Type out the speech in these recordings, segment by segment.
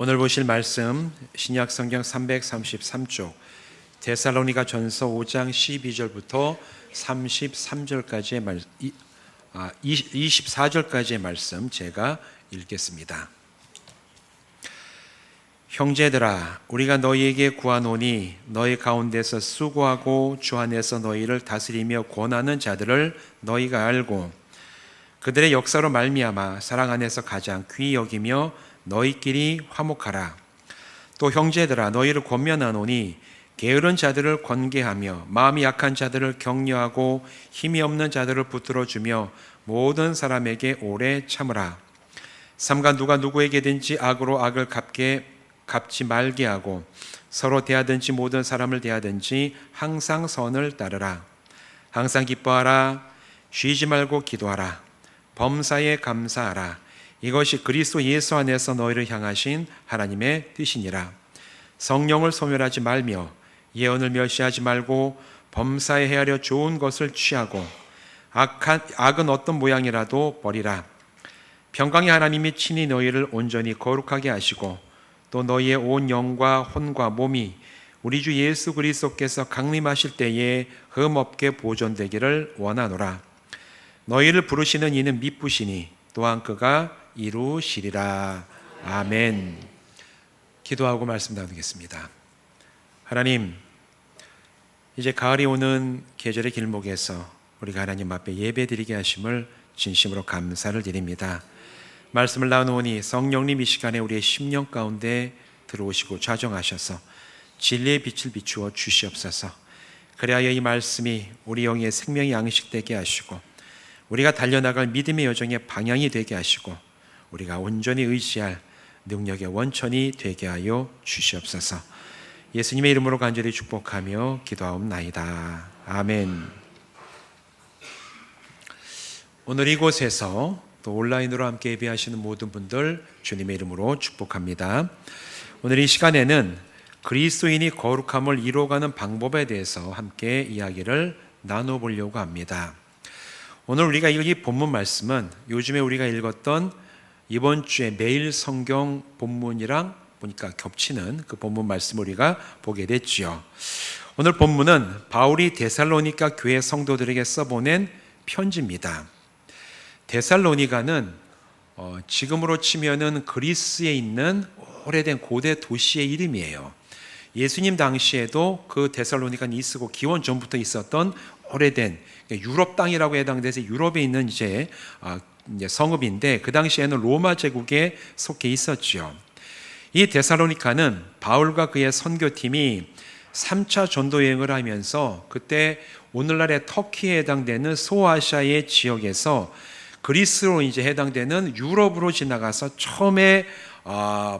오늘 보실 말씀 신약 성경 333쪽 데살로니가 전서 5장 12절부터 33절까지의 24절까지의 말씀 제가 읽겠습니다. 형제들아, 우리가 너희에게 구하노니 너희 가운데서 수고하고 주 안에서 너희를 다스리며 권하는 자들을 너희가 알고 그들의 역사로 말미암아 사랑 안에서 가장 귀히 여기며 너희끼리 화목하라. 또 형제들아, 너희를 권면하노니 게으른 자들을 권계하며 마음이 약한 자들을 격려하고 힘이 없는 자들을 붙들어주며 모든 사람에게 오래 참으라. 삼가 누가 누구에게든지 악으로 악을 갚지 말게 하고 서로 대하든지 모든 사람을 대하든지 항상 선을 따르라. 항상 기뻐하라. 쉬지 말고 기도하라. 범사에 감사하라. 이것이 그리스도 예수 안에서 너희를 향하신 하나님의 뜻이니라. 성령을 소멸하지 말며 예언을 멸시하지 말고 범사에 헤아려 좋은 것을 취하고 악은 어떤 모양이라도 버리라. 평강의 하나님이 친히 너희를 온전히 거룩하게 하시고 또 너희의 온 영과 혼과 몸이 우리 주 예수 그리스도께서 강림하실 때에 흠없게 보존되기를 원하노라. 너희를 부르시는 이는 미쁘시니 또한 그가 이루시리라. 아멘. 기도하고 말씀 나누겠습니다. 하나님, 이제 가을이 오는 계절의 길목에서 우리가 하나님 앞에 예배드리게 하심을 진심으로 감사를 드립니다. 말씀을 나누오니 성령님 이 시간에 우리의 심령 가운데 들어오시고 좌정하셔서 진리의 빛을 비추어 주시옵소서. 그리하여 이 말씀이 우리 영의 생명의 양식되게 하시고 우리가 달려나갈 믿음의 여정의 방향이 되게 하시고 우리가 온전히 의지할 능력의 원천이 되게 하여 주시옵소서. 예수님의 이름으로 간절히 축복하며 기도하옵나이다. 아멘. 오늘 이곳에서 또 온라인으로 함께 예배하시는 모든 분들 주님의 이름으로 축복합니다. 오늘 이 시간에는 그리스도인이 거룩함을 이루어가는 방법에 대해서 함께 이야기를 나눠보려고 합니다. 오늘 우리가 이 본문 말씀은 요즘에 우리가 읽었던 이번 주에 매일 성경 본문이랑 보니까 겹치는 그 본문 말씀을 우리가 보게 됐지요. 오늘 본문은 바울이 데살로니가 교회 성도들에게 써보낸 편지입니다. 데살로니가는 지금으로 치면은 그리스에 있는 오래된 고대 도시의 이름이에요. 예수님 당시에도 그 데살로니가는 있었고 기원 전부터 있었던 오래된 유럽 땅이라고 해당돼서 유럽에 있는 이제 성읍인데 그 당시에는 로마 제국에 속해 있었죠. 이 데살로니가는 바울과 그의 선교팀이 3차 전도 여행을 하면서 그때 오늘날의 터키에 해당되는 소아시아의 지역에서 그리스로 이제 해당되는 유럽으로 지나가서 처음에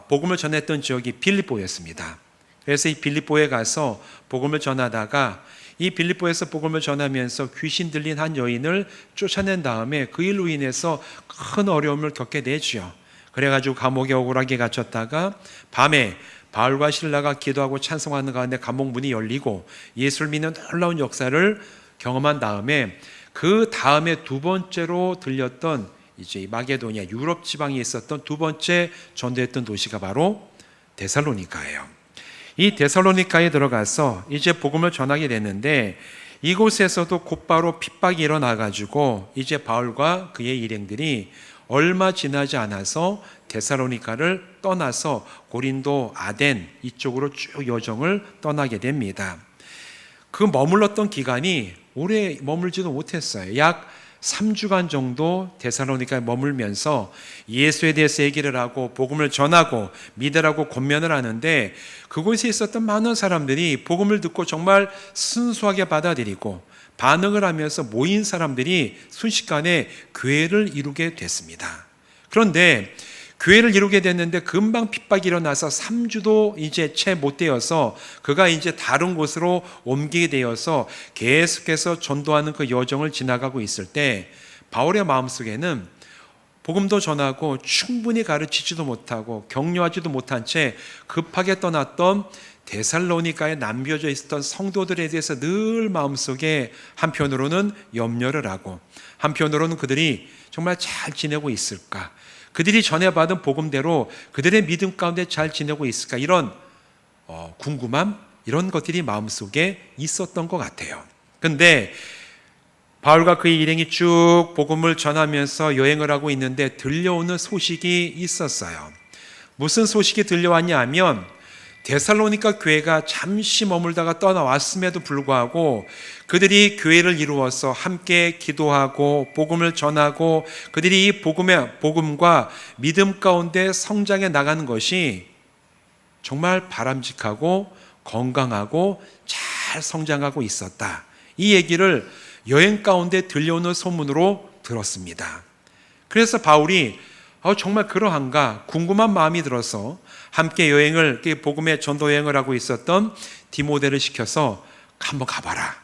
복음을 전했던 지역이 빌립보였습니다. 그래서 이 빌립보에 가서 복음을 전하다가 이 빌립보에서 복음을 전하면서 귀신 들린 한 여인을 쫓아낸 다음에 그 일로 인해서 큰 어려움을 겪게 되죠. 그래가지고 감옥에 억울하게 갇혔다가 밤에 바울과 실라가 기도하고 찬송하는 가운데 감옥 문이 열리고 예수를 믿는 놀라운 역사를 경험한 다음에 그 다음에 두 번째로 들렸던 이제 마게도니아 유럽 지방에 있었던 두 번째 전도했던 도시가 바로 데살로니가예요. 이 데살로니가에 들어가서 이제 복음을 전하게 됐는데 이곳에서도 곧바로 핍박이 일어나가지고 이제 바울과 그의 일행들이 얼마 지나지 않아서 데살로니가를 떠나서 고린도, 아덴 이쪽으로 쭉 여정을 떠나게 됩니다. 그 머물렀던 기간이 오래 머물지도 못했어요. 약 3주간 정도 데살로니가에 머물면서 예수에 대해서 얘기를 하고 복음을 전하고 믿으라고 권면을 하는데 그곳에 있었던 많은 사람들이 복음을 듣고 정말 순수하게 받아들이고 반응을 하면서 모인 사람들이 순식간에 교회를 이루게 됐습니다. 그런데 교회를 이루게 됐는데 금방 핍박이 일어나서 3주도 이제 채 못 되어서 그가 이제 다른 곳으로 옮기게 되어서 계속해서 전도하는 그 여정을 지나가고 있을 때 바울의 마음속에는 복음도 전하고 충분히 가르치지도 못하고 격려하지도 못한 채 급하게 떠났던 데살로니가에 남겨져 있었던 성도들에 대해서 늘 마음속에 한편으로는 염려를 하고 한편으로는 그들이 정말 잘 지내고 있을까, 그들이 전해받은 복음대로 그들의 믿음 가운데 잘 지내고 있을까? 이런 궁금함, 이런 것들이 마음속에 있었던 것 같아요. 근데 바울과 그의 일행이 쭉 복음을 전하면서 여행을 하고 있는데 들려오는 소식이 있었어요. 무슨 소식이 들려왔냐 하면 데살로니가 교회가 잠시 머물다가 떠나왔음에도 불구하고 그들이 교회를 이루어서 함께 기도하고 복음을 전하고 그들이 이 복음과 믿음 가운데 성장해 나가는 것이 정말 바람직하고 건강하고 잘 성장하고 있었다. 이 얘기를 여행 가운데 들려오는 소문으로 들었습니다. 그래서 바울이 정말 그러한가 궁금한 마음이 들어서 함께 여행을, 복음의 전도 여행을 하고 있었던 디모데를 시켜서 한번 가봐라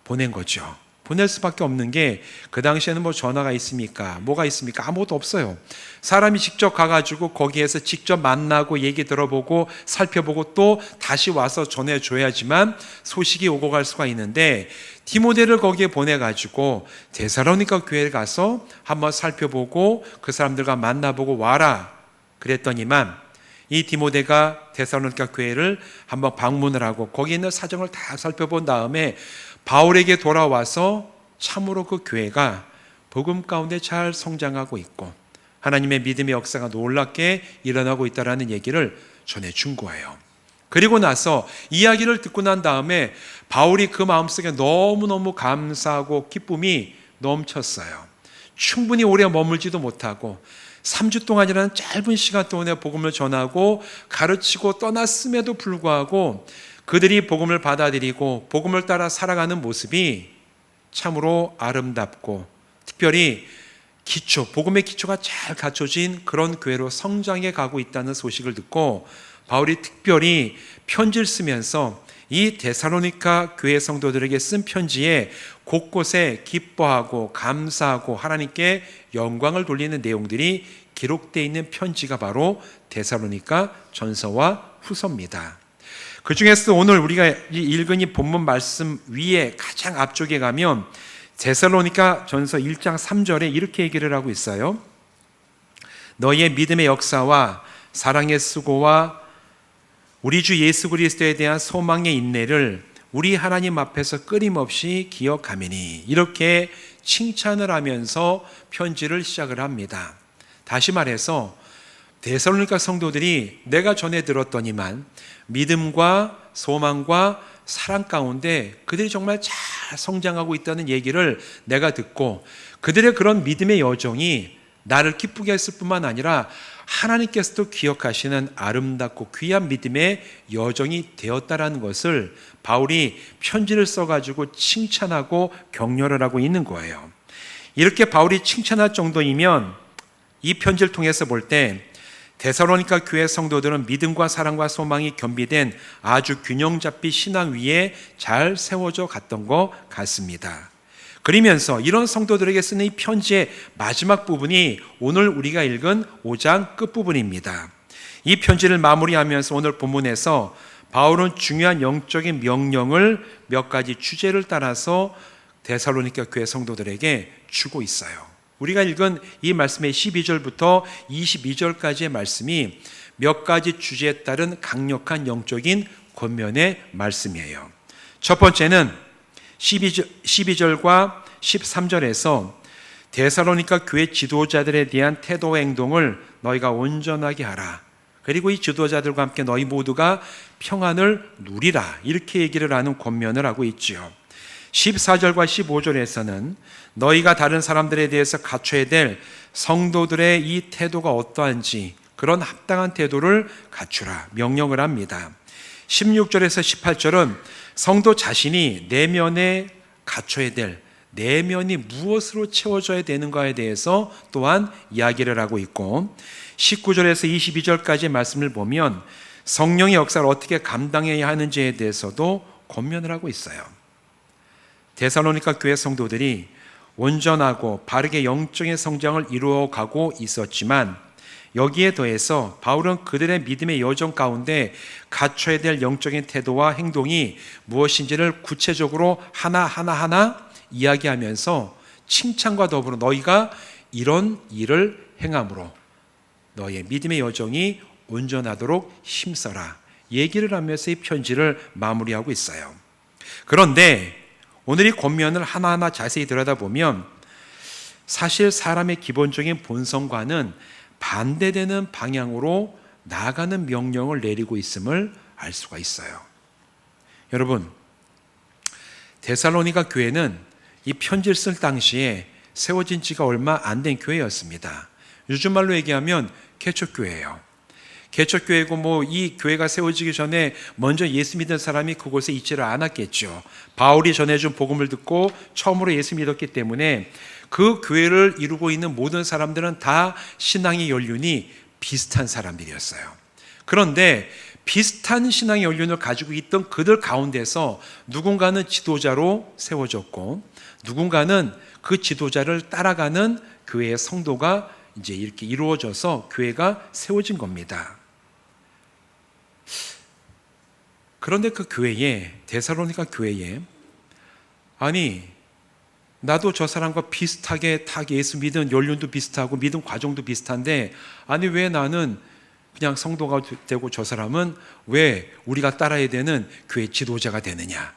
보낸 거죠. 보낼 수밖에 없는 게 그 당시에는 뭐 전화가 있습니까? 뭐가 있습니까? 아무것도 없어요. 사람이 직접 가가지고 거기에서 직접 만나고 얘기 들어보고 살펴보고 또 다시 와서 전해줘야지만 소식이 오고 갈 수가 있는데 디모데를 거기에 보내가지고 데살로니가 교회에 가서 한번 살펴보고 그 사람들과 만나보고 와라 그랬더니만 이 디모데가 데살로니가 교회를 한번 방문을 하고 거기 있는 사정을 다 살펴본 다음에 바울에게 돌아와서 참으로 그 교회가 복음 가운데 잘 성장하고 있고 하나님의 믿음의 역사가 놀랍게 일어나고 있다는 얘기를 전해준 거예요. 그리고 나서 이야기를 듣고 난 다음에 바울이 그 마음속에 너무너무 감사하고 기쁨이 넘쳤어요. 충분히 오래 머물지도 못하고 3주 동안이라는 짧은 시간 동안에 복음을 전하고 가르치고 떠났음에도 불구하고 그들이 복음을 받아들이고 복음을 따라 살아가는 모습이 참으로 아름답고 특별히 복음의 기초가 잘 갖춰진 그런 교회로 성장해 가고 있다는 소식을 듣고 바울이 특별히 편지를 쓰면서 이 데살로니가 교회 성도들에게 쓴 편지에 곳곳에 기뻐하고 감사하고 하나님께 영광을 돌리는 내용들이 기록되어 있는 편지가 바로 데살로니가 전서와 후서입니다. 그 중에서 오늘 우리가 읽은 이 본문 말씀 위에 가장 앞쪽에 가면 데살로니가 전서 1장 3절에 이렇게 얘기를 하고 있어요. 너희의 믿음의 역사와 사랑의 수고와 우리 주 예수 그리스도에 대한 소망의 인내를 우리 하나님 앞에서 끊임없이 기억하매니 이렇게 칭찬을 하면서 편지를 시작을 합니다. 다시 말해서 데살로니가 성도들이 내가 전해 들었더니만 믿음과 소망과 사랑 가운데 그들이 정말 잘 성장하고 있다는 얘기를 내가 듣고 그들의 그런 믿음의 여정이 나를 기쁘게 했을 뿐만 아니라 하나님께서도 기억하시는 아름답고 귀한 믿음의 여정이 되었다라는 것을 바울이 편지를 써가지고 칭찬하고 격려를 하고 있는 거예요. 이렇게 바울이 칭찬할 정도이면 이 편지를 통해서 볼 때 데살로니가 교회 성도들은 믿음과 사랑과 소망이 겸비된 아주 균형 잡힌 신앙 위에 잘 세워져 갔던 것 같습니다. 그러면서 이런 성도들에게 쓰는 이 편지의 마지막 부분이 오늘 우리가 읽은 5장 끝부분입니다. 이 편지를 마무리하면서 오늘 본문에서 바울은 중요한 영적인 명령을 몇 가지 주제를 따라서 데살로니가 교회 성도들에게 주고 있어요. 우리가 읽은 이 말씀의 12절부터 22절까지의 말씀이 몇 가지 주제에 따른 강력한 영적인 권면의 말씀이에요. 첫 번째는 12절과 13절에서 데살로니가 교회 지도자들에 대한 태도와 행동을 너희가 온전하게 하라. 그리고 이 지도자들과 함께 너희 모두가 평안을 누리라. 이렇게 얘기를 하는 권면을 하고 있죠. 14절과 15절에서는 너희가 다른 사람들에 대해서 갖춰야 될 성도들의 이 태도가 어떠한지 그런 합당한 태도를 갖추라 명령을 합니다. 16절에서 18절은 성도 자신이 내면에 갖춰야 될 내면이 무엇으로 채워져야 되는가에 대해서 또한 이야기를 하고 있고 19절에서 22절까지의 말씀을 보면 성령의 역사를 어떻게 감당해야 하는지에 대해서도 권면을 하고 있어요. 데살로니가 교회 성도들이 온전하고 바르게 영적인 성장을 이루어가고 있었지만 여기에 더해서 바울은 그들의 믿음의 여정 가운데 갖춰야 될 영적인 태도와 행동이 무엇인지를 구체적으로 하나하나 이야기하면서 칭찬과 더불어 너희가 이런 일을 행함으로 너의 믿음의 여정이 온전하도록 힘써라 얘기를 하면서 이 편지를 마무리하고 있어요. 그런데 오늘 이 권면을 하나하나 자세히 들여다보면 사실 사람의 기본적인 본성과는 반대되는 방향으로 나아가는 명령을 내리고 있음을 알 수가 있어요. 여러분, 데살로니가 교회는 이 편지를 쓸 당시에 세워진 지가 얼마 안 된 교회였습니다. 요즘 말로 얘기하면 개척교회예요. 개척교회고 이 교회가 세워지기 전에 먼저 예수 믿은 사람이 그곳에 있지를 않았겠죠. 바울이 전해준 복음을 듣고 처음으로 예수 믿었기 때문에 그 교회를 이루고 있는 모든 사람들은 다 신앙의 연륜이 비슷한 사람들이었어요. 그런데 비슷한 신앙의 연륜을 가지고 있던 그들 가운데서 누군가는 지도자로 세워졌고 누군가는 그 지도자를 따라가는 교회의 성도가 이제 이렇게 이루어져서 교회가 세워진 겁니다. 그런데 그 교회에, 데살로니가 교회에, 아니 나도 저 사람과 비슷하게 다 예수 믿은 연륜도 비슷하고 믿음 과정도 비슷한데 아니 왜 나는 그냥 성도가 되고 저 사람은 왜 우리가 따라야 되는 교회 지도자가 되느냐,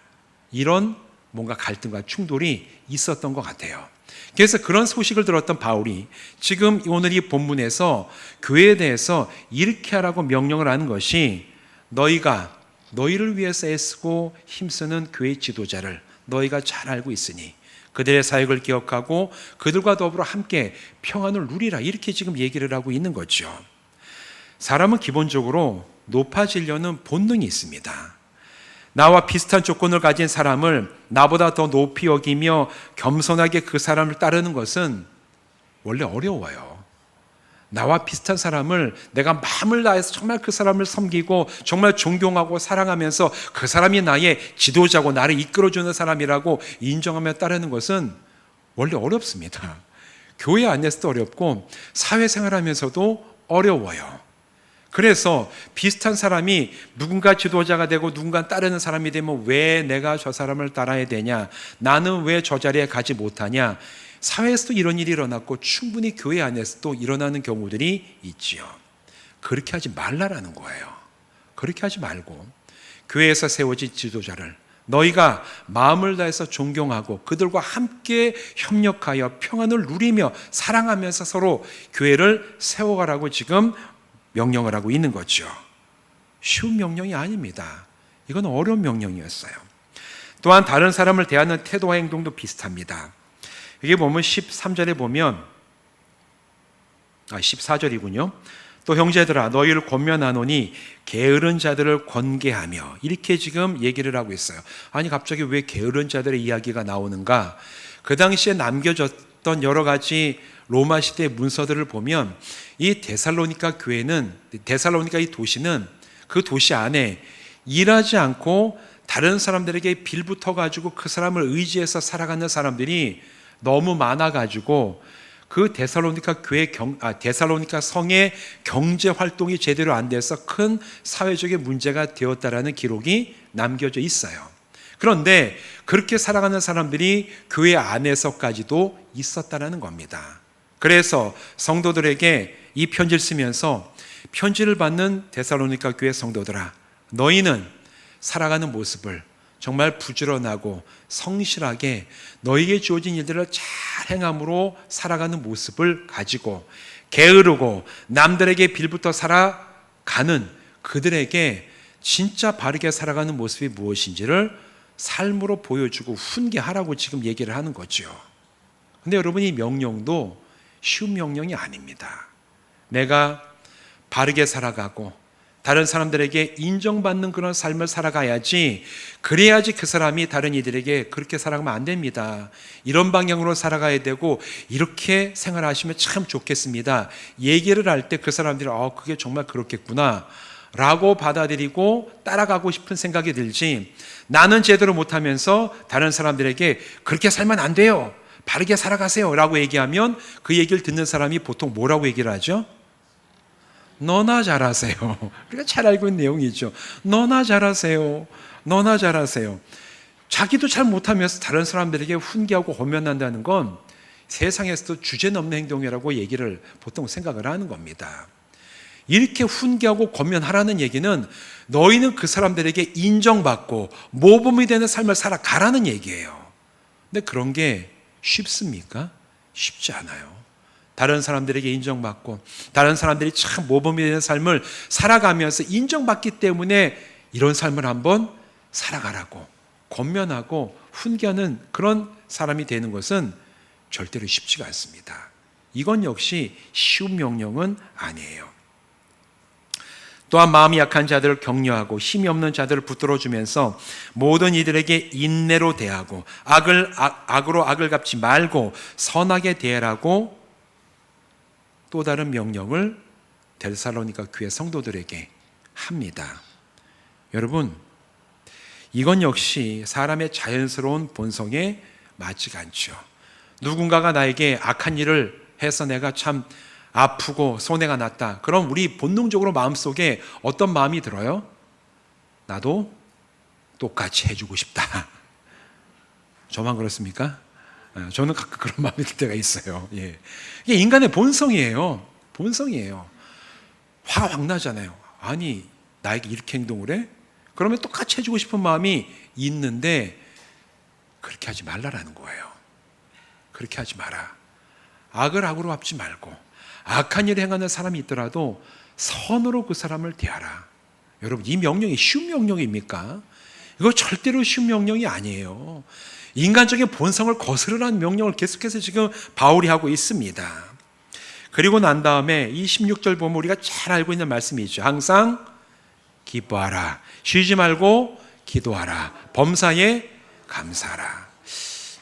이런 뭔가 갈등과 충돌이 있었던 것 같아요. 그래서 그런 소식을 들었던 바울이 지금 오늘 이 본문에서 교회에 대해서 이렇게 하라고 명령을 하는 것이, 너희가 너희를 위해서 애쓰고 힘쓰는 교회 지도자를 너희가 잘 알고 있으니 그들의 사역을 기억하고 그들과 더불어 함께 평안을 누리라, 이렇게 지금 얘기를 하고 있는 거죠. 사람은 기본적으로 높아지려는 본능이 있습니다. 나와 비슷한 조건을 가진 사람을 나보다 더 높이 여기며 겸손하게 그 사람을 따르는 것은 원래 어려워요. 나와 비슷한 사람을 내가 마음을 다해서 정말 그 사람을 섬기고 정말 존경하고 사랑하면서 그 사람이 나의 지도자고 나를 이끌어주는 사람이라고 인정하며 따르는 것은 원래 어렵습니다. 교회 안에서도 어렵고 사회생활하면서도 어려워요. 그래서 비슷한 사람이 누군가 지도자가 되고 누군가 따르는 사람이 되면 왜 내가 저 사람을 따라야 되냐, 나는 왜 저 자리에 가지 못하냐, 사회에서도 이런 일이 일어났고 충분히 교회 안에서도 일어나는 경우들이 있지요. 그렇게 하지 말라라는 거예요. 그렇게 하지 말고 교회에서 세워진 지도자를 너희가 마음을 다해서 존경하고 그들과 함께 협력하여 평안을 누리며 사랑하면서 서로 교회를 세워가라고 지금 명령을 하고 있는 거죠. 쉬운 명령이 아닙니다. 이건 어려운 명령이었어요. 또한 다른 사람을 대하는 태도와 행동도 비슷합니다. 이게 보면 13절에 보면 14절이군요. 또 형제들아 너희를 권면하노니 게으른 자들을 권계하며, 이렇게 지금 얘기를 하고 있어요. 아니 갑자기 왜 게으른 자들의 이야기가 나오는가? 그 당시에 남겨졌던 여러 가지 로마 시대의 문서들을 보면 이 데살로니가 교회는, 데살로니가 이 도시는 그 도시 안에 일하지 않고 다른 사람들에게 빌붙어 가지고 그 사람을 의지해서 살아가는 사람들이 너무 많아 가지고 그 데살로니가 데살로니가 성의 경제 활동이 제대로 안 돼서 큰 사회적인 문제가 되었다라는 기록이 남겨져 있어요. 그런데 그렇게 살아가는 사람들이 교회 안에서까지도 있었다라는 겁니다. 그래서 성도들에게 이 편지를 쓰면서 편지를 받는 데살로니가 교회 성도들아, 너희는 살아가는 모습을 정말 부지런하고 성실하게 너희에게 주어진 일들을 잘 행함으로 살아가는 모습을 가지고 게으르고 남들에게 빌붙어 살아가는 그들에게 진짜 바르게 살아가는 모습이 무엇인지를 삶으로 보여주고 훈계하라고 지금 얘기를 하는 거죠. 근데 여러분, 이 명령도 쉬운 명령이 아닙니다. 내가 바르게 살아가고 다른 사람들에게 인정받는 그런 삶을 살아가야지, 그래야지 그 사람이 다른 이들에게 그렇게 살아가면 안 됩니다. 이런 방향으로 살아가야 되고 이렇게 생활하시면 참 좋겠습니다. 얘기를 할 때 그 사람들이 그게 정말 그렇겠구나 라고 받아들이고 따라가고 싶은 생각이 들지, 나는 제대로 못하면서 다른 사람들에게 그렇게 살면 안 돼요, 바르게 살아가세요 라고 얘기하면 그 얘기를 듣는 사람이 보통 뭐라고 얘기를 하죠? 너나 잘하세요. 우리가 잘 알고 있는 내용이죠. 너나 잘하세요. 너나 잘하세요. 자기도 잘 못하면서 다른 사람들에게 훈계하고 권면한다는 건 세상에서도 주제넘는 행동이라고 얘기를 보통 생각을 하는 겁니다. 이렇게 훈계하고 권면하라는 얘기는 너희는 그 사람들에게 인정받고 모범이 되는 삶을 살아가라는 얘기예요. 근데 그런 게 쉽습니까? 쉽지 않아요. 다른 사람들에게 인정받고 다른 사람들이 참 모범이 되는 삶을 살아가면서 인정받기 때문에 이런 삶을 한번 살아가라고 권면하고 훈계하는 그런 사람이 되는 것은 절대로 쉽지가 않습니다. 이건 역시 쉬운 명령은 아니에요. 또한 마음이 약한 자들을 격려하고 힘이 없는 자들을 붙들어주면서 모든 이들에게 인내로 대하고 악으로 악을 갚지 말고 선하게 대하라고 또 다른 명령을 데살로니가 교회 성도들에게 합니다. 여러분, 이건 역시 사람의 자연스러운 본성에 맞지가 않죠. 누군가가 나에게 악한 일을 해서 내가 참 아프고 손해가 났다. 그럼 우리 본능적으로 마음속에 어떤 마음이 들어요? 나도 똑같이 해주고 싶다. 저만 그렇습니까? 저는 가끔 그런 마음이 들 때가 있어요. 예. 이게 인간의 본성이에요. 본성이에요. 화가 확 나잖아요. 아니, 나에게 이렇게 행동을 해? 그러면 똑같이 해주고 싶은 마음이 있는데 그렇게 하지 말라라는 거예요. 그렇게 하지 마라. 악을 악으로 갚지 말고 악한 일을 행하는 사람이 있더라도 선으로 그 사람을 대하라. 여러분, 이 명령이 쉬운 명령입니까? 이거 절대로 쉬운 명령이 아니에요. 인간적인 본성을 거스르라는 명령을 계속해서 지금 바울이 하고 있습니다. 그리고 난 다음에 이 16절 보면 우리가 잘 알고 있는 말씀이 있죠. 항상 기뻐하라. 쉬지 말고 기도하라. 범사에 감사하라.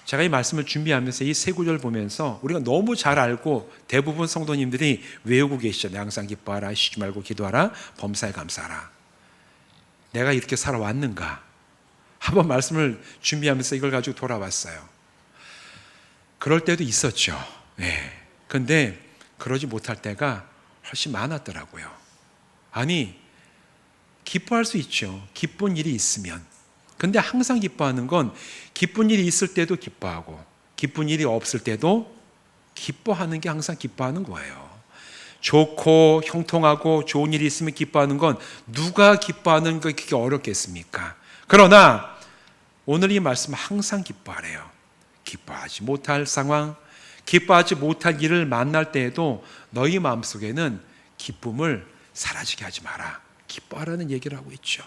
제가 이 말씀을 준비하면서 이 세 구절 보면서 우리가 너무 잘 알고 대부분 성도님들이 외우고 계시잖아요. 항상 기뻐하라, 쉬지 말고 기도하라, 범사에 감사하라. 내가 이렇게 살아왔는가? 한번 말씀을 준비하면서 이걸 가지고 돌아왔어요. 그럴 때도 있었죠. 네. 근데 그러지 못할 때가 훨씬 많았더라고요. 아니, 기뻐할 수 있죠. 기쁜 일이 있으면. 근데 항상 기뻐하는 건 기쁜 일이 있을 때도 기뻐하고 기쁜 일이 없을 때도 기뻐하는 게 항상 기뻐하는 거예요. 좋고 형통하고 좋은 일이 있으면 기뻐하는 건 누가 기뻐하는 게 그렇게 어렵겠습니까? 그러나 오늘 이 말씀은 항상 기뻐하래요. 기뻐하지 못할 상황, 기뻐하지 못할 일을 만날 때에도 너희 마음속에는 기쁨을 사라지게 하지 마라. 기뻐하라는 얘기를 하고 있죠.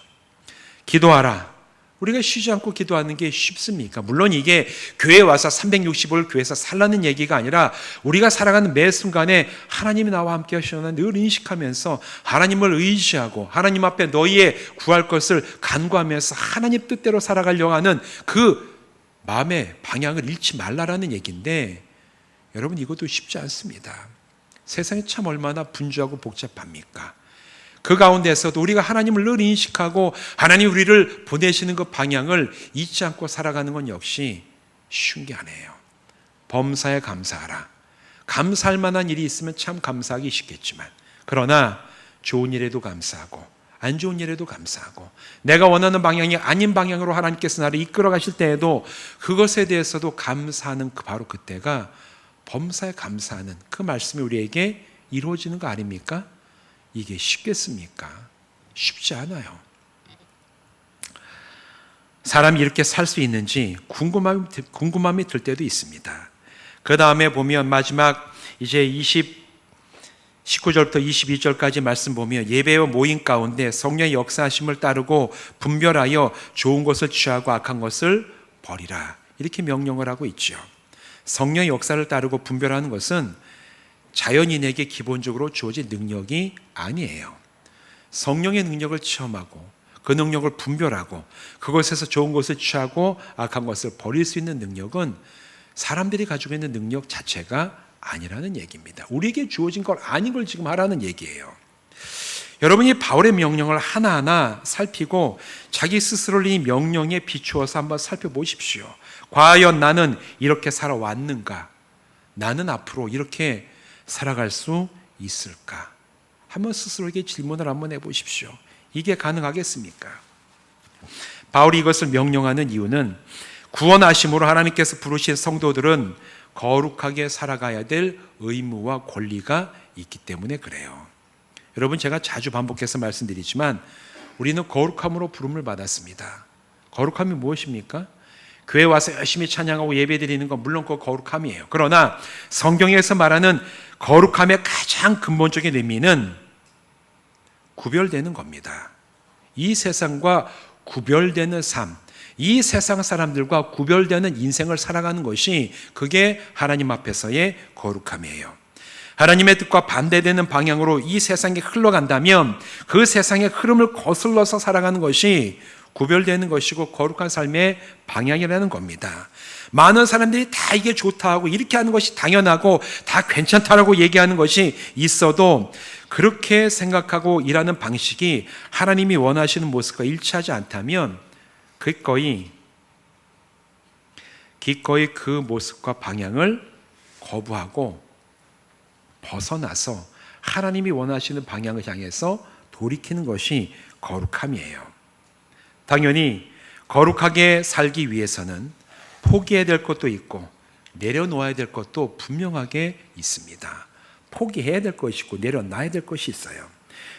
기도하라. 우리가 쉬지 않고 기도하는 게 쉽습니까? 물론 이게 교회에 와서 365일 교회에서 살라는 얘기가 아니라 우리가 살아가는 매 순간에 하나님이 나와 함께 하시는 늘 인식하면서 하나님을 의지하고 하나님 앞에 너희의 구할 것을 간구하면서 하나님 뜻대로 살아가려고 하는 그 마음의 방향을 잃지 말라라는 얘기인데 여러분, 이것도 쉽지 않습니다. 세상이 참 얼마나 분주하고 복잡합니까? 그 가운데서도 우리가 하나님을 늘 인식하고 하나님 우리를 보내시는 그 방향을 잊지 않고 살아가는 건 역시 쉬운 게 아니에요. 범사에 감사하라. 감사할 만한 일이 있으면 참 감사하기 쉽겠지만 그러나 좋은 일에도 감사하고 안 좋은 일에도 감사하고 내가 원하는 방향이 아닌 방향으로 하나님께서 나를 이끌어 가실 때에도 그것에 대해서도 감사하는 바로 그때가 범사에 감사하는 그 말씀이 우리에게 이루어지는 거 아닙니까? 이게 쉽겠습니까? 쉽지 않아요. 사람이 이렇게 살 수 있는지 궁금함이 들 때도 있습니다. 그 다음에 보면 마지막 이제 19절부터 22절까지 말씀 보면 예배와 모임 가운데 성령의 역사하심을 따르고 분별하여 좋은 것을 취하고 악한 것을 버리라. 이렇게 명령을 하고 있죠. 성령의 역사를 따르고 분별하는 것은 자연인에게 기본적으로 주어진 능력이 아니에요. 성령의 능력을 체험하고 그 능력을 분별하고 그것에서 좋은 것을 취하고 악한 것을 버릴 수 있는 능력은 사람들이 가지고 있는 능력 자체가 아니라는 얘기입니다. 우리에게 주어진 걸 아닌 걸 지금 하라는 얘기예요. 여러분이 바울의 명령을 하나하나 살피고 자기 스스로를 이 명령에 비추어서 한번 살펴보십시오. 과연 나는 이렇게 살아왔는가? 나는 앞으로 이렇게 살아갈 수 있을까? 한번 스스로에게 질문을 한번 해보십시오. 이게 가능하겠습니까? 바울이 이것을 명령하는 이유는 구원하심으로 하나님께서 부르신 성도들은 거룩하게 살아가야 될 의무와 권리가 있기 때문에 그래요. 여러분, 제가 자주 반복해서 말씀드리지만 우리는 거룩함으로 부름을 받았습니다. 거룩함이 무엇입니까? 교회 와서 열심히 찬양하고 예배드리는 건 물론 그 거룩함이에요. 그러나 성경에서 말하는 거룩함의 가장 근본적인 의미는 구별되는 겁니다. 이 세상과 구별되는 삶, 이 세상 사람들과 구별되는 인생을 살아가는 것이 그게 하나님 앞에서의 거룩함이에요. 하나님의 뜻과 반대되는 방향으로 이 세상이 흘러간다면 그 세상의 흐름을 거슬러서 살아가는 것이 구별되는 것이고 거룩한 삶의 방향이라는 겁니다. 많은 사람들이 다 이게 좋다 하고 이렇게 하는 것이 당연하고 다 괜찮다라고 얘기하는 것이 있어도 그렇게 생각하고 일하는 방식이 하나님이 원하시는 모습과 일치하지 않다면 기꺼이 그 모습과 방향을 거부하고 벗어나서 하나님이 원하시는 방향을 향해서 돌이키는 것이 거룩함이에요. 당연히 거룩하게 살기 위해서는 포기해야 될 것도 있고 내려놓아야 될 것도 분명하게 있습니다. 포기해야 될 것이 있고 내려놔야 될 것이 있어요.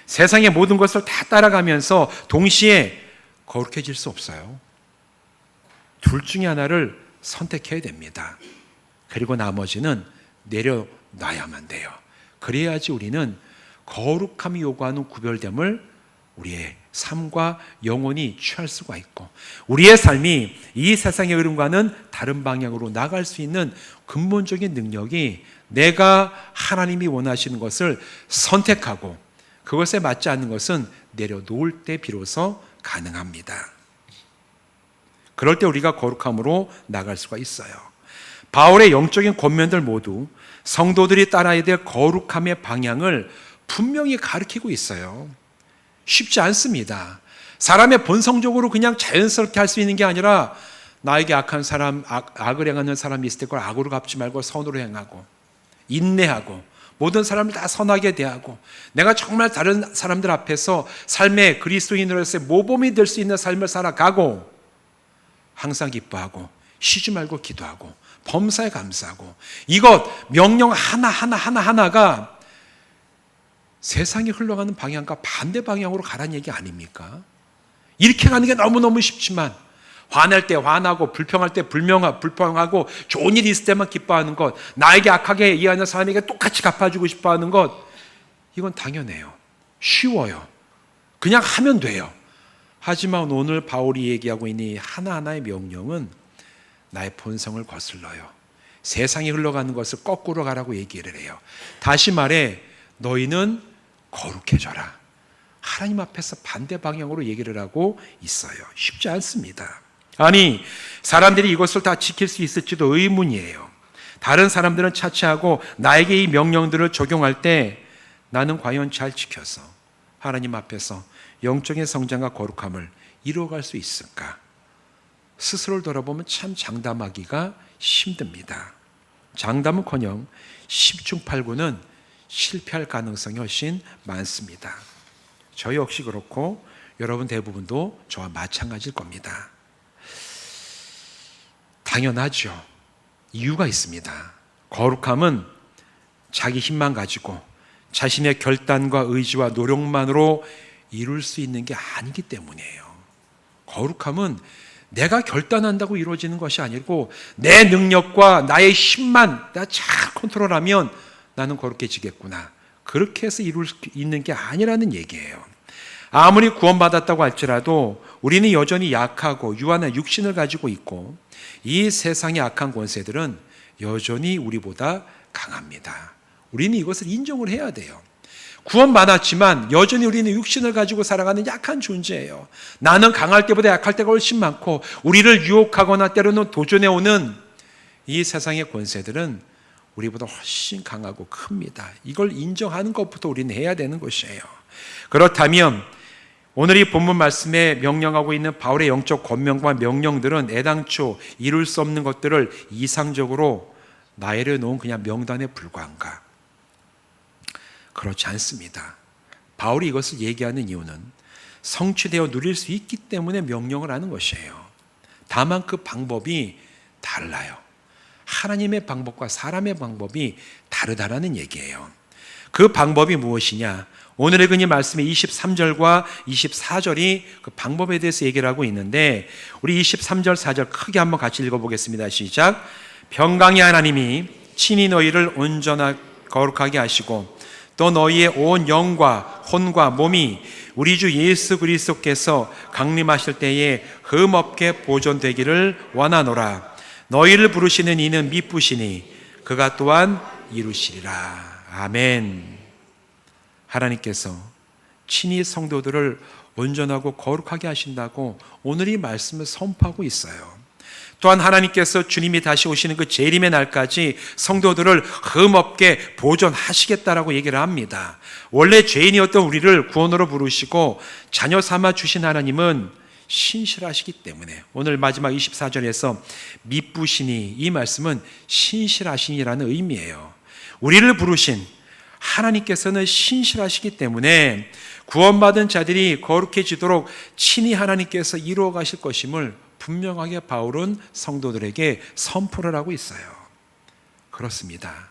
세상의 모든 것을 다 따라가면서 동시에 거룩해질 수 없어요. 둘 중에 하나를 선택해야 됩니다. 그리고 나머지는 내려놔야만 돼요. 그래야지 우리는 거룩함이 요구하는 구별됨을 우리의 삶과 영혼이 취할 수가 있고 우리의 삶이 이 세상의 흐름과는 다른 방향으로 나갈 수 있는 근본적인 능력이 내가 하나님이 원하시는 것을 선택하고 그것에 맞지 않는 것은 내려놓을 때 비로소 가능합니다. 그럴 때 우리가 거룩함으로 나갈 수가 있어요. 바울의 영적인 권면들 모두 성도들이 따라야 될 거룩함의 방향을 분명히 가르치고 있어요. 쉽지 않습니다. 사람의 본성적으로 그냥 자연스럽게 할 수 있는 게 아니라 나에게 악한 사람, 악을 행하는 사람이 있을 때 그걸 악으로 갚지 말고 선으로 행하고 인내하고 모든 사람을 다 선하게 대하고 내가 정말 다른 사람들 앞에서 삶의 그리스도인으로서의 모범이 될 수 있는 삶을 살아가고 항상 기뻐하고 쉬지 말고 기도하고 범사에 감사하고 이것 명령 하나가 세상이 흘러가는 방향과 반대 방향으로 가라는 얘기 아닙니까? 이렇게 가는 게 너무너무 쉽지만 화낼 때 화나고 불평할 때 불평하고 좋은 일이 있을 때만 기뻐하는 것, 나에게 악하게 이해하는 사람에게 똑같이 갚아주고 싶어하는 것, 이건 당연해요. 쉬워요. 그냥 하면 돼요. 하지만 오늘 바울이 얘기하고 있는 이 하나하나의 명령은 나의 본성을 거슬러요. 세상이 흘러가는 것을 거꾸로 가라고 얘기를 해요. 다시 말해 너희는 거룩해져라. 하나님 앞에서 반대 방향으로 얘기를 하고 있어요. 쉽지 않습니다. 아니, 사람들이 이것을 다 지킬 수 있을지도 의문이에요. 다른 사람들은 차치하고 나에게 이 명령들을 적용할 때 나는 과연 잘 지켜서 하나님 앞에서 영적인 성장과 거룩함을 이루어갈 수 있을까? 스스로를 돌아보면 참 장담하기가 힘듭니다. 장담은커녕 10중 8구는 실패할 가능성이 훨씬 많습니다. 저 역시 그렇고 여러분 대부분도 저와 마찬가지일 겁니다. 당연하죠. 이유가 있습니다. 거룩함은 자기 힘만 가지고 자신의 결단과 의지와 노력만으로 이룰 수 있는 게 아니기 때문이에요. 거룩함은 내가 결단한다고 이루어지는 것이 아니고 내 능력과 나의 힘만 내가 잘 컨트롤하면 나는 거룩해지겠구나. 그렇게 해서 이룰 수 있는 게 아니라는 얘기예요. 아무리 구원받았다고 할지라도 우리는 여전히 약하고 유한한 육신을 가지고 있고 이 세상의 악한 권세들은 여전히 우리보다 강합니다. 우리는 이것을 인정을 해야 돼요. 구원받았지만 여전히 우리는 육신을 가지고 살아가는 약한 존재예요. 나는 강할 때보다 약할 때가 훨씬 많고 우리를 유혹하거나 때로는 도전해오는 이 세상의 권세들은 우리보다 훨씬 강하고 큽니다. 이걸 인정하는 것부터 우리는 해야 되는 것이에요. 그렇다면 오늘 이 본문 말씀에 명령하고 있는 바울의 영적 권면과 명령들은 애당초 이룰 수 없는 것들을 이상적으로 내려놓은 그냥 명단에 불과한가? 그렇지 않습니다. 바울이 이것을 얘기하는 이유는 성취되어 누릴 수 있기 때문에 명령을 하는 것이에요. 다만 그 방법이 달라요. 하나님의 방법과 사람의 방법이 다르다라는 얘기예요. 그 방법이 무엇이냐? 오늘의 근이 말씀의 23절과 24절이 그 방법에 대해서 얘기를 하고 있는데, 우리 23절 4절 크게 한번 같이 읽어보겠습니다. 시작. 평강의 하나님이 친히 너희를 온전하게 거룩하게 하시고 또 너희의 온 영과 혼과 몸이 우리 주 예수 그리스도께서 강림하실 때에 흠없게 보존되기를 원하노라. 너희를 부르시는 이는 미쁘시니 그가 또한 이루시리라. 아멘. 하나님께서 친히 성도들을 온전하고 거룩하게 하신다고 오늘 이 말씀을 선포하고 있어요. 또한 하나님께서 주님이 다시 오시는 그 재림의 날까지 성도들을 흠없게 보존하시겠다라고 얘기를 합니다. 원래 죄인이었던 우리를 구원으로 부르시고 자녀 삼아 주신 하나님은 신실하시기 때문에 오늘 마지막 24절에서 미쁘시니, 이 말씀은 신실하시니라는 의미예요. 우리를 부르신 하나님께서는 신실하시기 때문에 구원받은 자들이 거룩해지도록 친히 하나님께서 이루어 가실 것임을 분명하게 바울은 성도들에게 선포를 하고 있어요. 그렇습니다.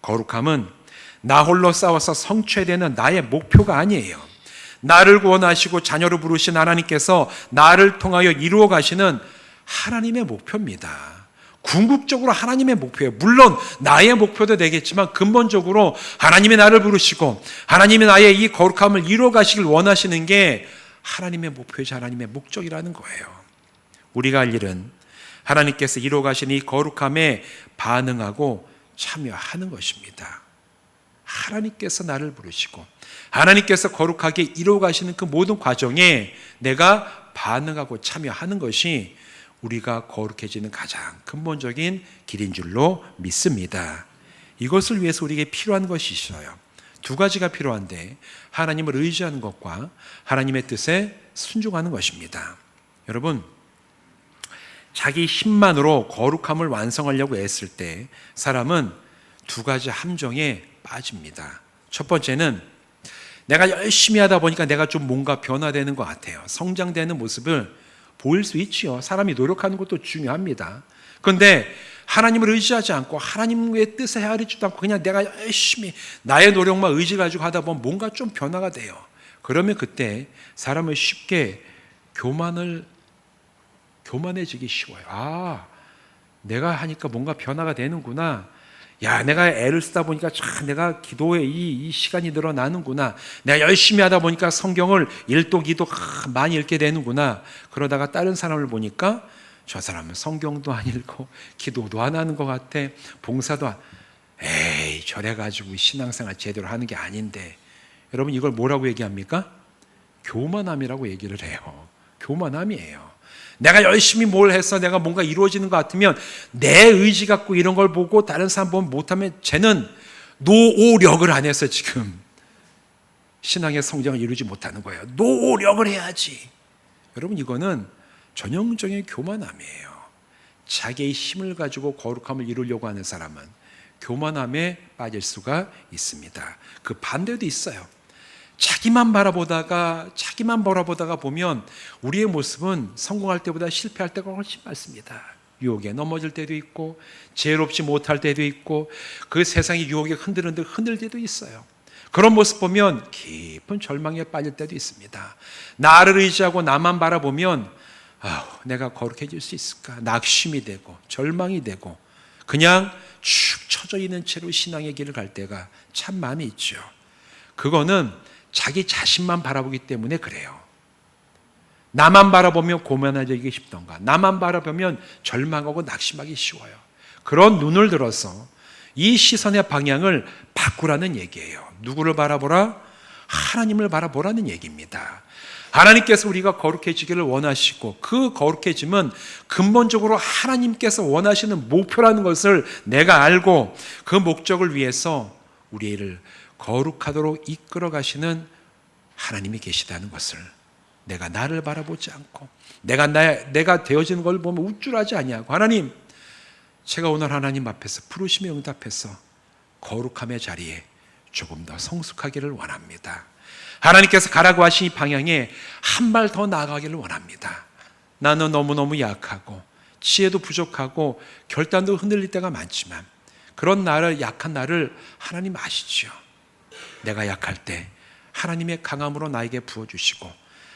거룩함은 나 홀로 싸워서 성취되는 나의 목표가 아니에요. 나를 구원하시고 자녀로 부르신 하나님께서 나를 통하여 이루어 가시는 하나님의 목표입니다. 궁극적으로 하나님의 목표예요. 물론 나의 목표도 되겠지만 근본적으로 하나님이 나를 부르시고 하나님이 나의 이 거룩함을 이루어 가시길 원하시는 게 하나님의 목표이자 하나님의 목적이라는 거예요. 우리가 할 일은 하나님께서 이루어 가신 이 거룩함에 반응하고 참여하는 것입니다. 하나님께서 나를 부르시고 하나님께서 거룩하게 이루어 가시는 그 모든 과정에 내가 반응하고 참여하는 것이 우리가 거룩해지는 가장 근본적인 길인 줄로 믿습니다. 이것을 위해서 우리에게 필요한 것이 있어요. 두 가지가 필요한데, 하나님을 의지하는 것과 하나님의 뜻에 순종하는 것입니다. 여러분, 자기 힘만으로 거룩함을 완성하려고 애쓸 때 사람은 두 가지 함정에 빠집니다. 첫 번째는 내가 열심히 하다 보니까 내가 좀 뭔가 변화되는 것 같아요. 성장되는 모습을 보일 수 있지요. 사람이 노력하는 것도 중요합니다. 그런데 하나님을 의지하지 않고 하나님의 뜻에 헤아리지도 않고 그냥 내가 열심히 나의 노력만 의지 가지고 하다 보면 뭔가 좀 변화가 돼요. 그러면 그때 사람은 쉽게 교만해지기 쉬워요. 아, 내가 하니까 뭔가 변화가 되는구나. 야, 내가 애를 쓰다 보니까 참 내가 기도에 이 시간이 늘어나는구나. 내가 열심히 하다 보니까 성경을 일도 기도 많이 읽게 되는구나. 그러다가 다른 사람을 보니까 저 사람은 성경도 안 읽고 기도도 안 하는 것 같아. 봉사도 안. 에이, 저래가지고 신앙생활 제대로 하는 게 아닌데. 여러분, 이걸 뭐라고 얘기합니까? 교만함이라고 얘기를 해요. 교만함이에요. 내가 열심히 뭘 해서 내가 뭔가 이루어지는 것 같으면 내 의지 갖고 이런 걸 보고 다른 사람 보면 못하면 쟤는 노력을 안 해서 지금 신앙의 성장을 이루지 못하는 거예요. 노력을 해야지. 여러분, 이거는 전형적인 교만함이에요. 자기의 힘을 가지고 거룩함을 이루려고 하는 사람은 교만함에 빠질 수가 있습니다. 그 반대도 있어요. 자기만 바라보다가 보면 우리의 모습은 성공할 때보다 실패할 때가 훨씬 많습니다. 유혹에 넘어질 때도 있고 지혜롭지 못할 때도 있고 그 세상의 유혹에 흔들 때도 있어요. 그런 모습 보면 깊은 절망에 빠질 때도 있습니다. 나를 의지하고 나만 바라보면 내가 거룩해질 수 있을까? 낙심이 되고 절망이 되고 그냥 축 처져 있는 채로 신앙의 길을 갈 때가 참 많이 있죠. 그거는 자기 자신만 바라보기 때문에 그래요. 나만 바라보면 고만해지기 쉽던가, 나만 바라보면 절망하고 낙심하기 쉬워요. 그런 눈을 들어서 이 시선의 방향을 바꾸라는 얘기예요. 누구를 바라보라? 하나님을 바라보라는 얘기입니다. 하나님께서 우리가 거룩해지기를 원하시고 그 거룩해짐은 근본적으로 하나님께서 원하시는 목표라는 것을 내가 알고 그 목적을 위해서 우리를 거룩하도록 이끌어 가시는 하나님이 계시다는 것을 내가 나를 바라보지 않고 내가 되어지는 걸 보면 우쭐하지 아니하고 하나님, 제가 오늘 하나님 앞에서 부르심에 응답해서 거룩함의 자리에 조금 더 성숙하기를 원합니다. 하나님께서 가라고 하신 이 방향에 한 발 더 나아가기를 원합니다. 나는 너무너무 약하고 지혜도 부족하고 결단도 흔들릴 때가 많지만 그런 나를, 약한 나를 하나님 아시죠. 내가 약할 때 하나님의 강함으로 나에게 부어주시고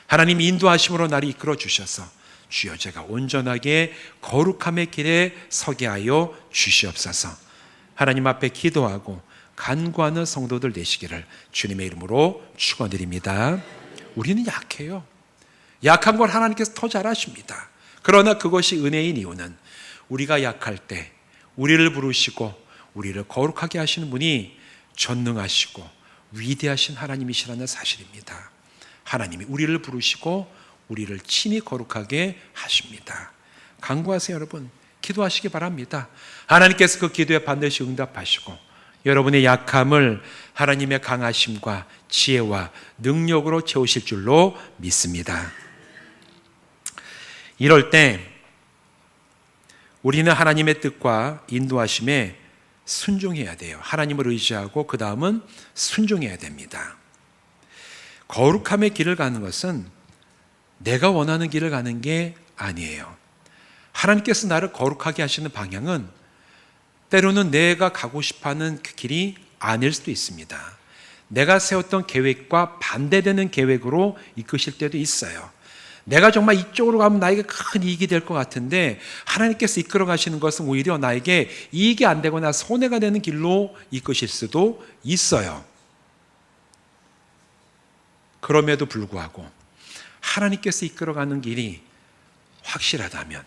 하나님 인도하심으로 나를 이끌어 주셔서 주여 제가 온전하게 거룩함의 길에 서게 하여 주시옵소서. 하나님 앞에 기도하고 간구하는 성도들 되시기를 주님의 이름으로 축원드립니다. 우리는 약해요. 약한 걸 하나님께서 더 잘하십니다. 그러나 그것이 은혜인 이유는 우리가 약할 때 우리를 부르시고 우리를 거룩하게 하시는 분이 전능하시고 위대하신 하나님이시라는 사실입니다. 하나님이 우리를 부르시고 우리를 친히 거룩하게 하십니다. 간구하세요. 여러분 기도하시기 바랍니다. 하나님께서 그 기도에 반드시 응답하시고 여러분의 약함을 하나님의 강하심과 지혜와 능력으로 채우실 줄로 믿습니다. 이럴 때 우리는 하나님의 뜻과 인도하심에 순종해야 돼요. 하나님을 의지하고 그 다음은 순종해야 됩니다. 거룩함의 길을 가는 것은 내가 원하는 길을 가는 게 아니에요. 하나님께서 나를 거룩하게 하시는 방향은 때로는 내가 가고 싶어하는 그 길이 아닐 수도 있습니다. 내가 세웠던 계획과 반대되는 계획으로 이끄실 때도 있어요. 내가 정말 이쪽으로 가면 나에게 큰 이익이 될 것 같은데 하나님께서 이끌어 가시는 것은 오히려 나에게 이익이 안 되거나 손해가 되는 길로 이끄실 수도 있어요. 그럼에도 불구하고 하나님께서 이끌어가는 길이 확실하다면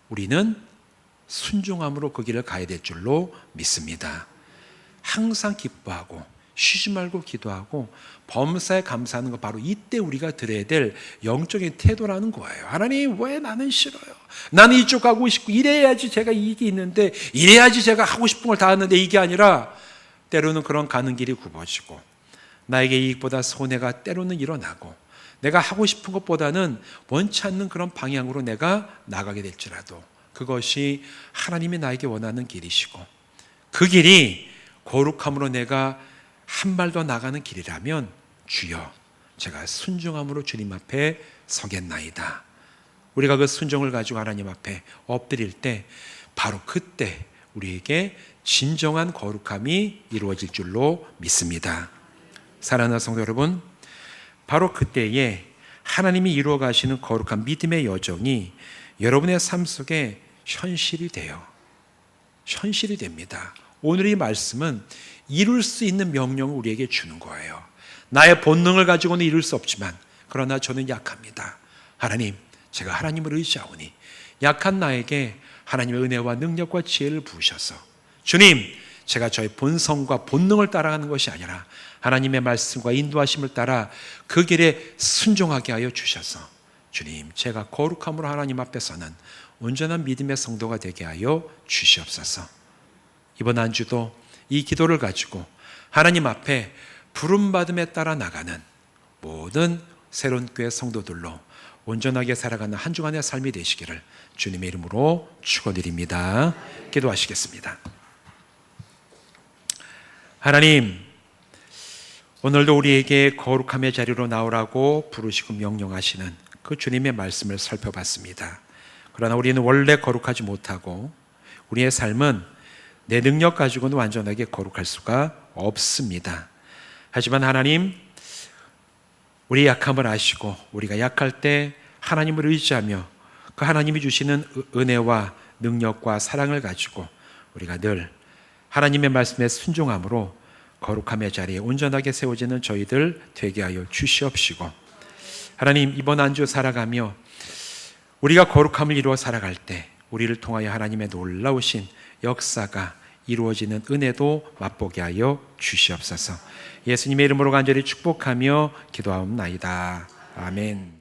우리는 순종함으로 그 길을 가야 될 줄로 믿습니다. 항상 기뻐하고 쉬지 말고 기도하고 범사에 감사하는 거 바로 이때 우리가 드려야 될 영적인 태도라는 거예요. 하나님 왜 나는 싫어요? 나는 이쪽 가고 싶고 이래야지 제가 이익이 있는데 이래야지 제가 하고 싶은 걸 다 하는데 이게 아니라 때로는 그런 가는 길이 굽어지고 나에게 이익보다 손해가 때로는 일어나고 내가 하고 싶은 것보다는 원치 않는 그런 방향으로 내가 나가게 될지라도 그것이 하나님이 나에게 원하는 길이시고 그 길이 거룩함으로 내가 한 발 더 나가는 길이라면 주여 제가 순종함으로 주님 앞에 서겠나이다. 우리가 그 순종을 가지고 하나님 앞에 엎드릴 때 바로 그때 우리에게 진정한 거룩함이 이루어질 줄로 믿습니다. 사랑하는 성도 여러분, 바로 그때에 하나님이 이루어 가시는 거룩한 믿음의 여정이 여러분의 삶 속에 현실이 돼요. 현실이 됩니다. 오늘 이 말씀은 이룰 수 있는 명령을 우리에게 주는 거예요. 나의 본능을 가지고는 이룰 수 없지만 그러나 저는 약합니다. 하나님, 제가 하나님을 의지하오니 약한 나에게 하나님의 은혜와 능력과 지혜를 부으셔서 주님, 제가 저의 본성과 본능을 따라가는 것이 아니라 하나님의 말씀과 인도하심을 따라 그 길에 순종하게 하여 주셔서 주님, 제가 거룩함으로 하나님 앞에서는 온전한 믿음의 성도가 되게 하여 주시옵소서. 이번 한 주도 이 기도를 가지고 하나님 앞에 부름받음에 따라 나가는 모든 새로운 교회 성도들로 온전하게 살아가는 한 주간의 삶이 되시기를 주님의 이름으로 축원드립니다. 기도하시겠습니다. 하나님, 오늘도 우리에게 거룩함의 자리로 나오라고 부르시고 명령하시는 그 주님의 말씀을 살펴봤습니다. 그러나 우리는 원래 거룩하지 못하고 우리의 삶은 내 능력 가지고는 완전하게 거룩할 수가 없습니다. 하지만 하나님, 우리 약함을 아시고 우리가 약할 때 하나님을 의지하며 그 하나님이 주시는 은혜와 능력과 사랑을 가지고 우리가 늘 하나님의 말씀에 순종함으로 거룩함의 자리에 온전하게 세워지는 저희들 되게 하여 주시옵시고 하나님, 이번 한 주 살아가며 우리가 거룩함을 이루어 살아갈 때 우리를 통하여 하나님의 놀라우신 역사가 이루어지는 은혜도 맛보게 하여 주시옵소서. 예수님의 이름으로 간절히 축복하며 기도하옵나이다. 아멘.